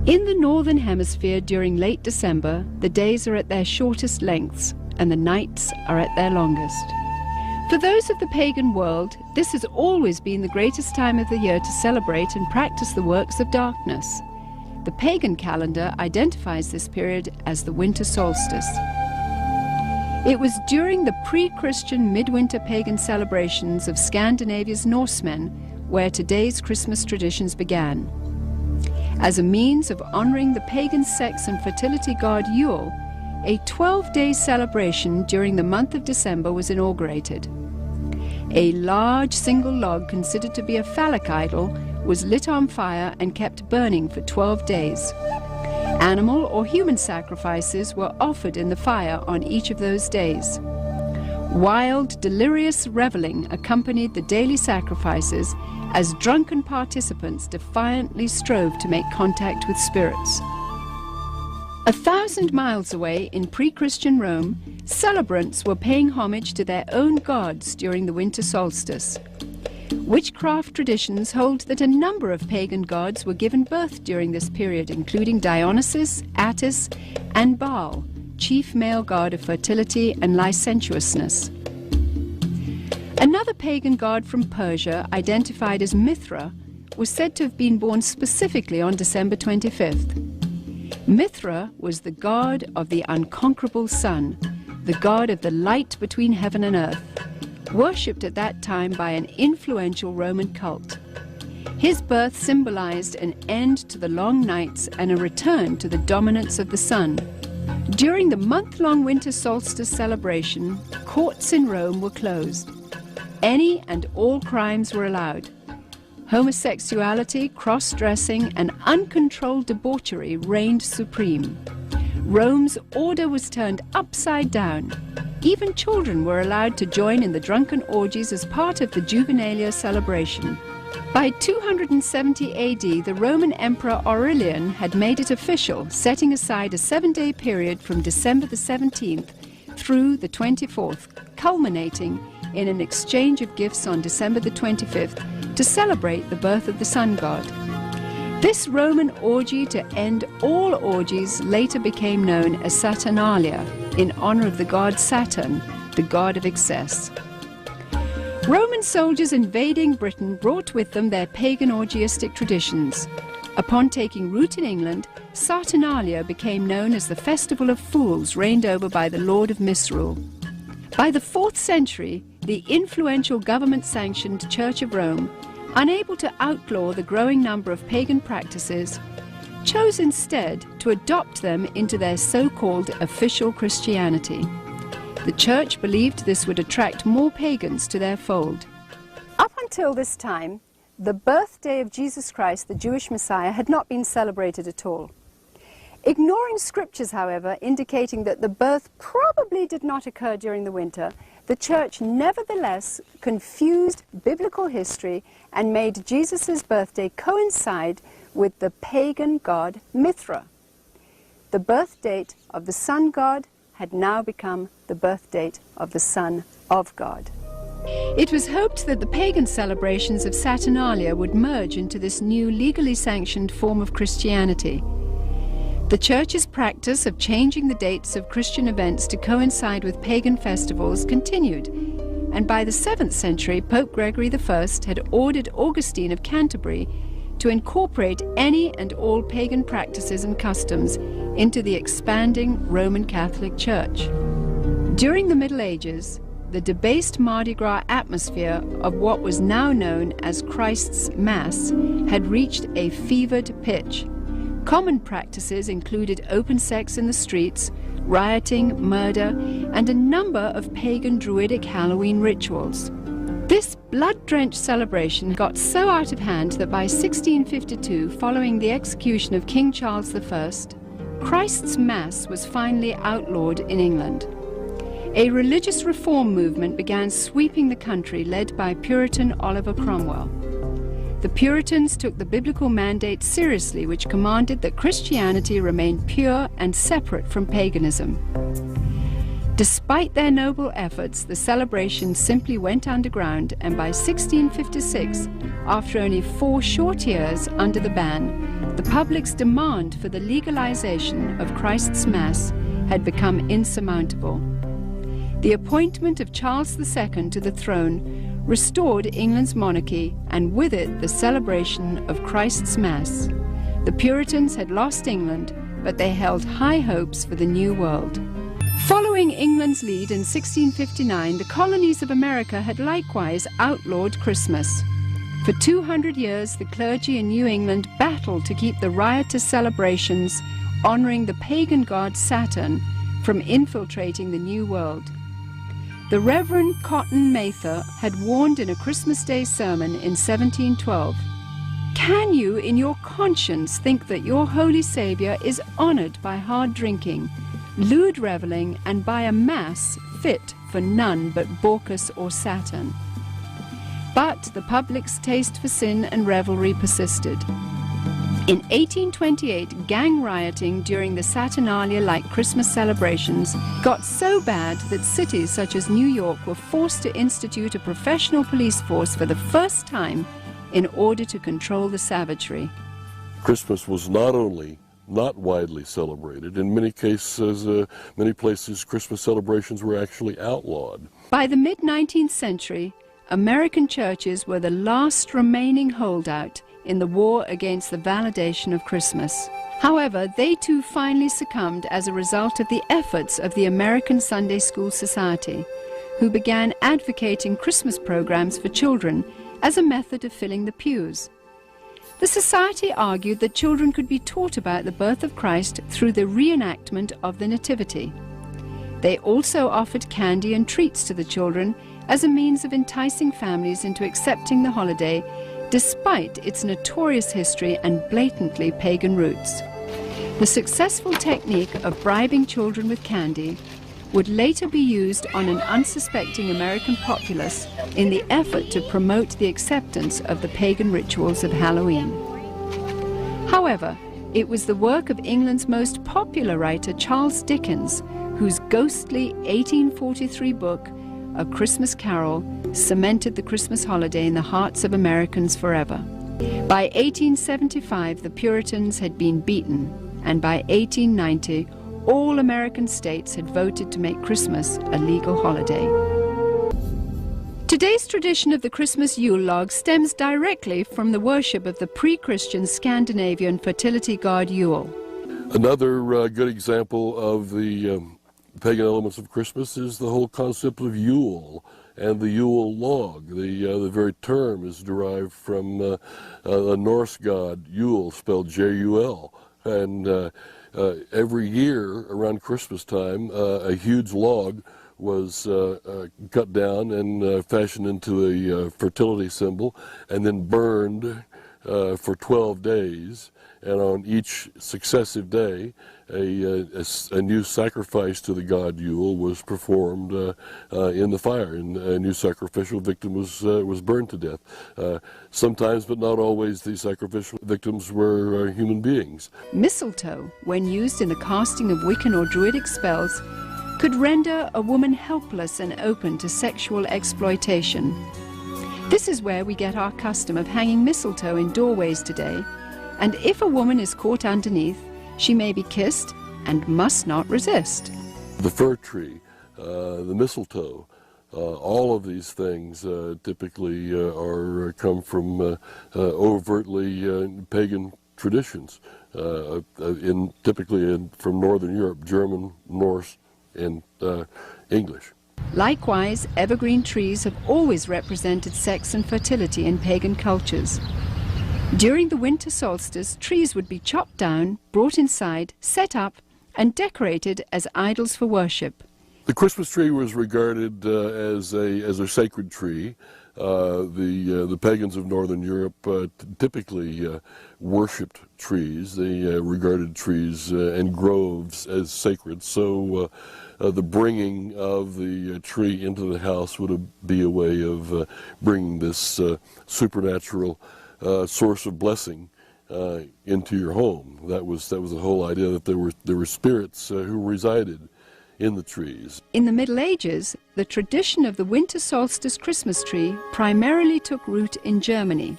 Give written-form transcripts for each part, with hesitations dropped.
In the northern hemisphere during late December, the days are at their shortest lengths and the nights are at their longest. For those of the pagan world, this has always been the greatest time of the year to celebrate and practice the works of darkness. The pagan calendar identifies this period as the winter solstice. It was during the pre-Christian midwinter pagan celebrations of Scandinavia's Norsemen where today's Christmas traditions began. As a means of honoring the pagan sex and fertility god Yule, a 12-day celebration during the month of December was inaugurated. A large single log considered to be a phallic idol was lit on fire and kept burning for 12 days. Animal or human sacrifices were offered in the fire on each of those days. Wild, delirious reveling accompanied the daily sacrifices as drunken participants defiantly strove to make contact with spirits. 1,000 miles away in pre-Christian Rome, celebrants were paying homage to their own gods during the winter solstice. Witchcraft traditions hold that a number of pagan gods were given birth during this period, including Dionysus, Attis, and Baal, chief male god of fertility and licentiousness. Another pagan god from Persia, identified as Mithra, was said to have been born specifically on December 25th. Mithra was the god of the unconquerable sun, the god of the light between heaven and earth, worshipped at that time by an influential Roman cult. His birth symbolized an end to the long nights and a return to the dominance of the sun. During the month-long winter solstice celebration, courts in Rome were closed. Any and all crimes were allowed. Homosexuality, cross-dressing, and uncontrolled debauchery reigned supreme. Rome's order was turned upside down. Even children were allowed to join in the drunken orgies as part of the Juvenalia celebration. By 270 AD, the Roman Emperor Aurelian had made it official, setting aside a 7-day period from December the 17th through the 24th, culminating in an exchange of gifts on December the 25th to celebrate the birth of the sun god. This Roman orgy to end all orgies later became known as Saturnalia, in honor of the god Saturn, the god of excess. Roman soldiers invading Britain brought with them their pagan orgiastic traditions. Upon taking root in England, Saturnalia became known as the Festival of Fools, reigned over by the Lord of Misrule. By the 4th century, the influential government-sanctioned Church of Rome, unable to outlaw the growing number of pagan practices, chose instead to adopt them into their so-called official Christianity. The Church believed this would attract more pagans to their fold. Up until this time, the birthday of Jesus Christ, the Jewish Messiah, had not been celebrated at all. Ignoring scriptures, however, indicating that the birth probably did not occur during the winter, the Church nevertheless confused biblical history and made Jesus' birthday coincide with the pagan god Mithra. The birth date of the sun god had now become the birth date of the Son of God. It was hoped that the pagan celebrations of Saturnalia would merge into this new legally sanctioned form of Christianity. The Church's practice of changing the dates of Christian events to coincide with pagan festivals continued, and by the 7th century, Pope Gregory I had ordered Augustine of Canterbury to incorporate any and all pagan practices and customs into the expanding Roman Catholic Church. During the Middle Ages, the debased Mardi Gras atmosphere of what was now known as Christ's Mass had reached a fevered pitch. Common practices included open sex in the streets, rioting, murder, and a number of pagan druidic Halloween rituals. This blood-drenched celebration got so out of hand that by 1652, following the execution of King Charles I, Christ's Mass was finally outlawed in England. A religious reform movement began sweeping the country, led by Puritan Oliver Cromwell. The Puritans took the biblical mandate seriously, which commanded that Christianity remain pure and separate from paganism. Despite their noble efforts, the celebration simply went underground, and by 1656, after only 4 short years under the ban, the public's demand for the legalization of Christ's Mass had become insurmountable. The appointment of Charles II to the throne restored England's monarchy, and with it the celebration of Christ's Mass. The Puritans had lost England, but they held high hopes for the New World. Following England's lead in 1659, the colonies of America had likewise outlawed Christmas. For 200 years, the clergy in New England battled to keep the riotous celebrations honoring the pagan god Saturn from infiltrating the New World. The Reverend Cotton Mather had warned in a Christmas Day sermon in 1712, "Can you in your conscience think that your Holy Saviour is honoured by hard drinking, lewd revelling, and by a Mass fit for none but Bacchus or Saturn?" But the public's taste for sin and revelry persisted. In 1828, gang rioting during the Saturnalia-like Christmas celebrations got so bad that cities such as New York were forced to institute a professional police force for the first time in order to control the savagery. Christmas was not only not widely celebrated, in many cases, many places, Christmas celebrations were actually outlawed. By the mid-19th century, American churches were the last remaining holdout in the war against the validation of Christmas. However, they too finally succumbed as a result of the efforts of the American Sunday School Society, who began advocating Christmas programs for children as a method of filling the pews. The Society argued that children could be taught about the birth of Christ through the reenactment of the Nativity. They also offered candy and treats to the children as a means of enticing families into accepting the holiday, despite its notorious history and blatantly pagan roots. The successful technique of bribing children with candy would later be used on an unsuspecting American populace in the effort to promote the acceptance of the pagan rituals of Halloween. However, it was the work of England's most popular writer, Charles Dickens, whose ghostly 1843 book, A Christmas Carol, cemented the Christmas holiday in the hearts of Americans forever. By 1875, the Puritans had been beaten, and by 1890, all American states had voted to make Christmas a legal holiday. Today's tradition of the Christmas Yule log stems directly from the worship of the pre-Christian Scandinavian fertility god Yule. Another good example of the pagan elements of Christmas is the whole concept of Yule and the Yule log. The very term is derived from the Norse god Yule, spelled J-U-L. And every year around Christmas time, a huge log was cut down and fashioned into a fertility symbol and then burned for 12 days. And on each successive day, a new sacrifice to the god Yule was performed in the fire, and a new sacrificial victim was burned to death. Sometimes, but not always, these sacrificial victims were human beings. Mistletoe, when used in the casting of Wiccan or Druidic spells, could render a woman helpless and open to sexual exploitation. This is where we get our custom of hanging mistletoe in doorways today, and if a woman is caught underneath, she may be kissed and must not resist. The fir tree, the mistletoe, all of these things typically come from overtly pagan traditions, typically from Northern Europe, German, Norse, and English. Likewise, evergreen trees have always represented sex and fertility in pagan cultures. During the winter solstice, trees would be chopped down, brought inside, set up, and decorated as idols for worship. The Christmas tree was regarded as a sacred tree. The pagans of Northern Europe typically worshipped trees. They regarded trees and groves as sacred. So the bringing of the tree into the house would be a way of bringing this supernatural source of blessing into your home. That was the whole idea, that there were spirits who resided in the trees. In the Middle Ages, the tradition of the winter solstice Christmas tree primarily took root in Germany.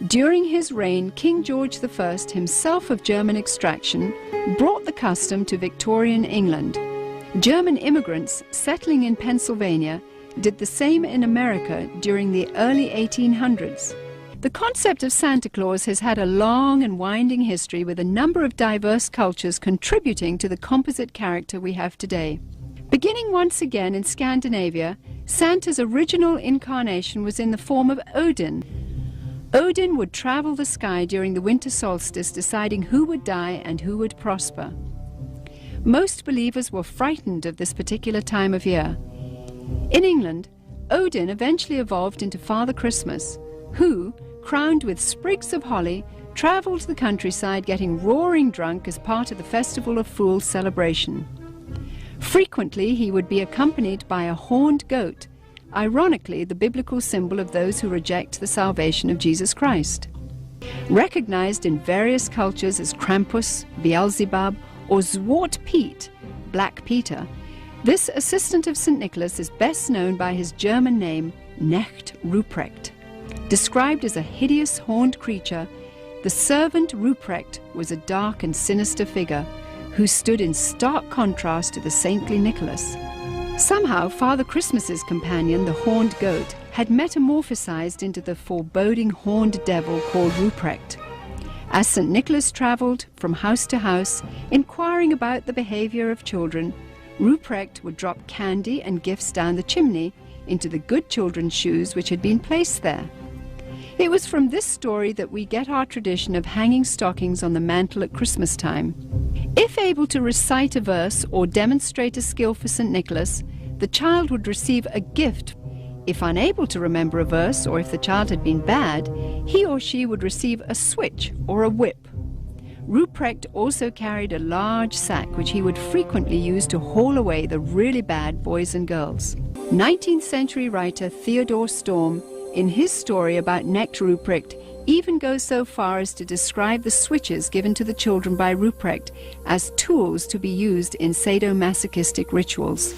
During his reign, King George I, himself of German extraction, brought the custom to Victorian England. German immigrants settling in Pennsylvania did the same in America during the early 1800s. The concept of Santa Claus has had a long and winding history, with a number of diverse cultures contributing to the composite character we have today. Beginning once again in Scandinavia, Santa's original incarnation was in the form of Odin. Odin would travel the sky during the winter solstice, deciding who would die and who would prosper. Most believers were frightened of this particular time of year. In England, Odin eventually evolved into Father Christmas, who, crowned with sprigs of holly, traveled the countryside getting roaring drunk as part of the Festival of Fools celebration. Frequently, he would be accompanied by a horned goat, ironically the biblical symbol of those who reject the salvation of Jesus Christ. Recognized in various cultures as Krampus, Beelzebub, or Zwart Piet, Black Peter, this assistant of St. Nicholas is best known by his German name, Knecht Ruprecht. Described as a hideous horned creature, the servant Ruprecht was a dark and sinister figure who stood in stark contrast to the saintly Nicholas. Somehow, Father Christmas's companion, the horned goat, had metamorphosized into the foreboding horned devil called Ruprecht. As St. Nicholas traveled from house to house, inquiring about the behavior of children, Ruprecht would drop candy and gifts down the chimney into the good children's shoes which had been placed there. It was from this story that we get our tradition of hanging stockings on the mantle at Christmas time. If able to recite a verse or demonstrate a skill for St. Nicholas, the child would receive a gift. If unable to remember a verse, or if the child had been bad, he or she would receive a switch or a whip. Ruprecht also carried a large sack which he would frequently use to haul away the really bad boys and girls. 19th century writer Theodor Storm, in his story about Knecht Ruprecht, even goes so far as to describe the switches given to the children by Ruprecht as tools to be used in sadomasochistic rituals.